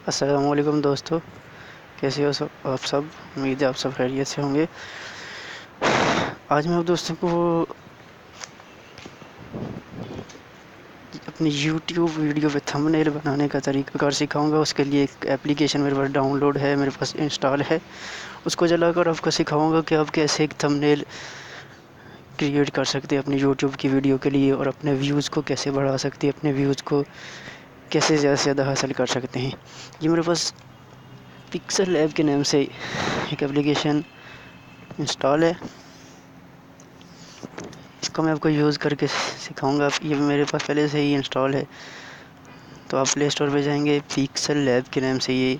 अस्सलाम वालेकुम दोस्तों, कैसे हो आप सब। उम्मीद है आप सब खैरियत से होंगे। आज मैं आप दोस्तों को अपनी यूट्यूब वीडियो पे थंबनेल बनाने का तरीकाकार सिखाऊंगा। उसके लिए एक एप्लीकेशन मेरे पास डाउनलोड है, मेरे पास इंस्टॉल है। उसको चलाकर आपको सिखाऊंगा कि आप कैसे एक थंबनेल क्रिएट कर सकते हैं अपनी यूट्यूब की वीडियो के लिए, और अपने व्यूज़ को कैसे बढ़ा सकते हैं, अपने व्यूज़ को कैसे ज़्यादा से ज़्यादा हासिल कर सकते हैं। ये मेरे पास पिक्सल लैब के नाम से एक एप्लीकेशन इंस्टॉल है। इसको मैं आपको यूज़ करके सिखाऊंगा। ये मेरे पास पहले से ही इंस्टॉल है, तो आप प्ले स्टोर पे जाएंगे, पिक्सल लैब के नाम से ये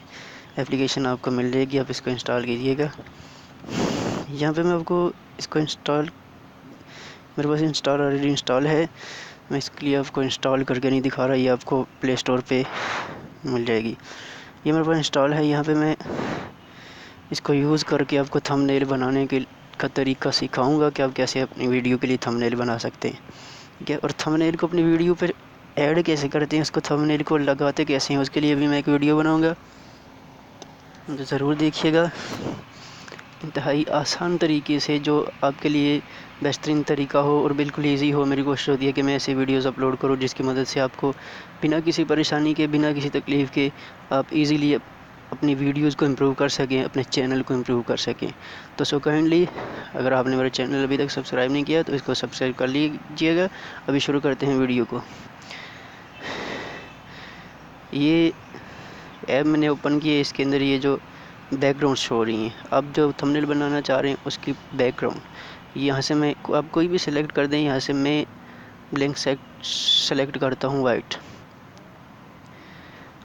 एप्लीकेशन आपको मिल जाएगी। आप इसको इंस्टॉल कीजिएगा। यहाँ पे मैं आपको इसको इंस्टॉल, मेरे पास इंस्टॉल ऑलरेडी इंस्टॉल है, मैं इसके लिए आपको इंस्टॉल करके नहीं दिखा रहा, ये आपको प्ले स्टोर पे मिल जाएगी। ये मेरे पास इंस्टॉल है। यहाँ पे मैं इसको यूज़ करके आपको थंबनेल बनाने के का तरीका सिखाऊंगा कि आप कैसे अपनी वीडियो के लिए थंबनेल बना सकते हैं। ठीक है, और थंबनेल को अपनी वीडियो पर ऐड कैसे करते हैं, उसको थंबनेल को लगाते कैसे हैं, उसके लिए भी मैं एक वीडियो बनाऊंगा, जो ज़रूर देखिएगा। इंतहाई आसान तरीके से, जो आपके लिए बेहतरीन तरीका हो और बिल्कुल ईजी हो। मेरी कोशिश होती है कि मैं ऐसे वीडियोस अपलोड करूं जिसकी मदद से आपको बिना किसी परेशानी के, बिना किसी तकलीफ़ के आप इजीली अपनी वीडियोस को इम्प्रूव कर सकें, अपने चैनल को इम्प्रूव कर सकें। तो सो काइंडली, अगर आपने मेरा चैनल अभी तक सब्सक्राइब नहीं किया तो इसको सब्सक्राइब कर लीजिएगा। अभी शुरू करते हैं वीडियो को। ये ऐप मैंने ओपन की है, इसके अंदर ये जो बैकग्राउंड शो हो रही हैं, आप जो थंबनेल बनाना चाह रहे हैं उसकी बैकग्राउंड यहाँ से मैं, आप कोई भी सिलेक्ट कर दें। यहाँ से मैं ब्लैंक सेलेक्ट करता हूँ, वाइट।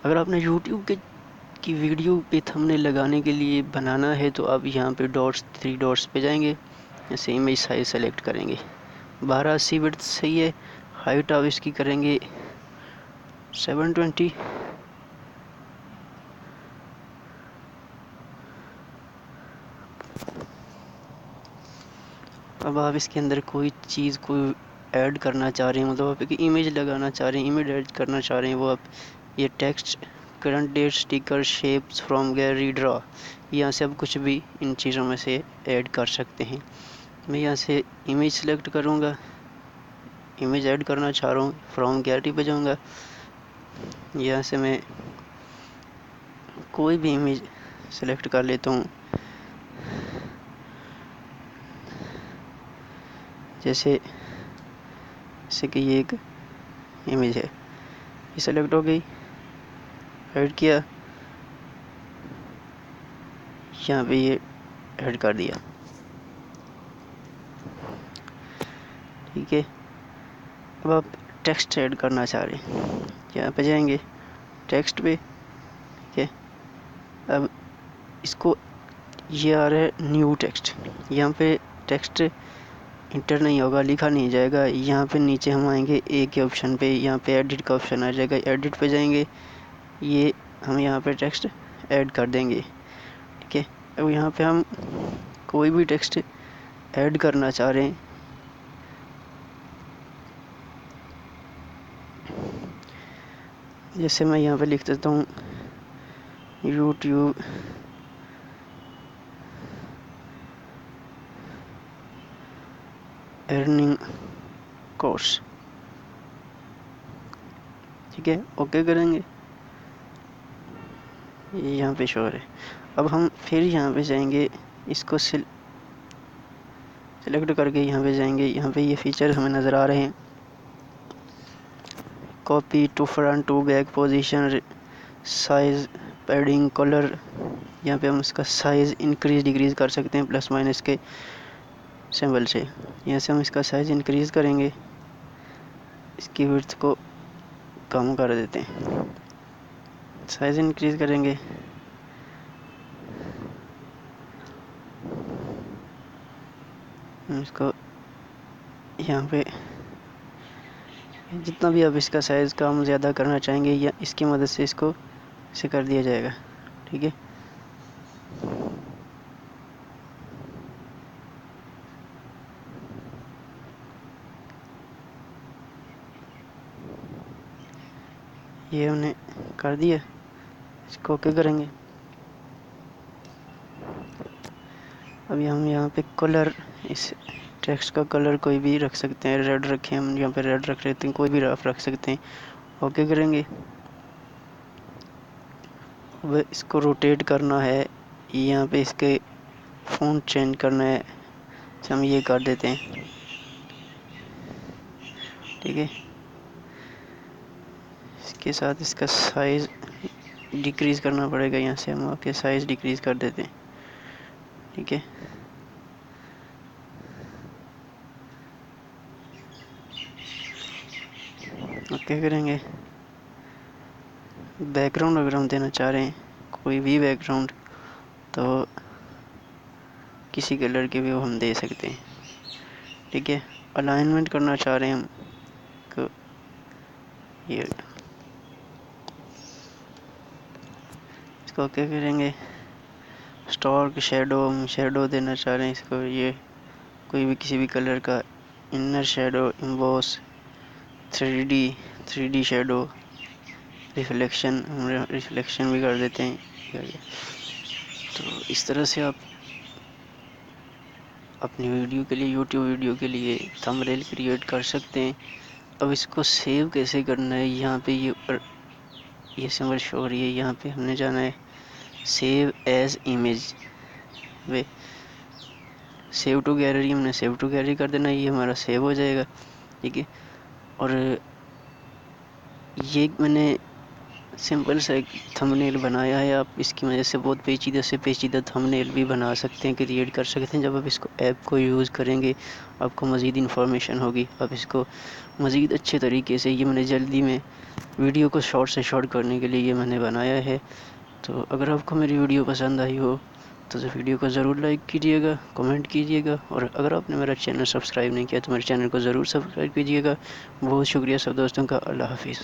अगर आपने यूट्यूब की वीडियो पे थंबनेल लगाने के लिए बनाना है तो आप यहाँ पे डॉट्स, 3 डॉट्स पे जाएंगे, ऐसे इमेज साइज सेलेक्ट करेंगे। 1280 विड्थ सही है। हाइट आप इसकी करेंगे 720। अब आप इसके अंदर कोई चीज़ को ऐड करना चाह रहे हैं, मतलब आप एक इमेज लगाना चाह रहे हैं, इमेज ऐड करना चाह रहे हैं, वो आप ये text, current date, sticker, shapes from gallery, draw, यहाँ से आप कुछ भी इन चीज़ों में से ऐड कर सकते हैं। मैं यहाँ से इमेज सेलेक्ट करूँगा, इमेज ऐड करना चाह रहा हूँ, फ्रॉम गैलरी पे जाऊँगा। यहाँ से मैं कोई भी इमेज सेलेक्ट कर लेता हूँ, जैसे कि ये एक इमेज है, ये सेलेक्ट हो गई, ऐड किया, यहाँ पे ये ऐड कर दिया। ठीक है, अब आप टेक्स्ट ऐड करना चाह रहे हैं, यहाँ पे जाएंगे टेक्स्ट पे। ठीक है, अब इसको, ये आ रहा है न्यू टेक्स्ट, यहाँ पे टेक्स्ट इंटर नहीं होगा, लिखा नहीं जाएगा। यहाँ पे नीचे हम आएंगे ए के ऑप्शन पे, यहाँ पे एडिट का ऑप्शन आ जाएगा, एडिट पे जाएंगे, ये हम यहाँ पे टेक्स्ट ऐड कर देंगे। ठीक है, अब यहाँ पे हम कोई भी टेक्स्ट ऐड करना चाह रहे हैं, जैसे मैं यहाँ पे लिख देता हूँ यूट्यूब अर्निंग कोर्स। ठीक है, ओके करेंगे, ये यहाँ पे शो है। अब हम फिर यहाँ पे जाएंगे, इसको सेलेक्ट करके यहाँ पे जाएंगे, यहाँ पे ये फीचर हमें नज़र आ रहे हैं, copy to front to back position, size, padding, colour. यहाँ पे हम इसका साइज़ इंक्रीज डिक्रीज कर सकते हैं प्लस माइनस के सिंबल से। यहाँ से हम इसका साइज़ इंक्रीज करेंगे, इसकी विड्थ को कम कर देते हैं, साइज़ इंक्रीज करेंगे, इसको यहाँ पे जितना भी आप इसका साइज़ कम ज़्यादा करना चाहेंगे, या इसकी मदद से इसको इसे कर दिया जाएगा। ठीक है, ये हमने कर दिया। इसको ओके करेंगे। अभी हम यहाँ पे कलर, इस टेक्स्ट का कलर कोई भी रख सकते हैं, रेड रखें, हम यहाँ पे रेड रख लेते हैं, कोई भी रख सकते हैं। ओके करेंगे। अब इसको रोटेट करना है, यहाँ पे इसके फ़ॉन्ट चेंज करना है, तो हम ये कर देते हैं। ठीक है, इसके साथ इसका साइज़ डिक्रीज़ करना पड़ेगा, यहाँ से हम आपके साइज़ डिक्रीज़ कर देते हैं। ठीक है, ओके करेंगे। बैकग्राउंड अगर हम देना चाह रहे हैं, कोई भी बैकग्राउंड, तो किसी कलर के भी वो हम दे सकते हैं। ठीक है, अलाइनमेंट करना चाह रहे हैं हम को, ये इसको ओके करेंगे। स्टॉक शेडो, हम शेडो देना चाह रहे हैं इसको, ये कोई भी किसी भी कलर का, inner shadow, emboss, 3D shadow, reflection, हम रिफ्लेक्शन भी कर देते हैं। तो इस तरह से आप अपनी वीडियो के लिए, यूट्यूब वीडियो के लिए थंबनेल क्रिएट कर सकते हैं। अब इसको सेव कैसे करना है, यहाँ पे ये सिंबल शो हो रही है, यहाँ पे हमने जाना है save as image way, save to gallery, हमने सेव टू गैलरी कर देना, ये हमारा सेव हो जाएगा। ठीक है, और ये मैंने सिंपल सा एक थंबनेल बनाया है, आप इसकी वजह से बहुत पेचीदा थंबनेल भी बना सकते हैं, क्रिएट कर सकते हैं। जब आप इसको ऐप को यूज़ करेंगे, आपको मज़ीद इन्फॉर्मेशन होगी, आप इसको मज़ीद अच्छे तरीके से, ये मैंने जल्दी में वीडियो को शॉर्ट से शॉर्ट करने के लिए ये मैंने बनाया है। तो अगर आपको मेरी वीडियो पसंद आई हो तो वीडियो को ज़रूर लाइक कीजिएगा, कमेंट कीजिएगा, और अगर आपने मेरा चैनल सब्सक्राइब नहीं किया तो मेरे चैनल को ज़रूर सब्सक्राइब कीजिएगा। बहुत शुक्रिया सब दोस्तों का। अल्लाह हाफिज़।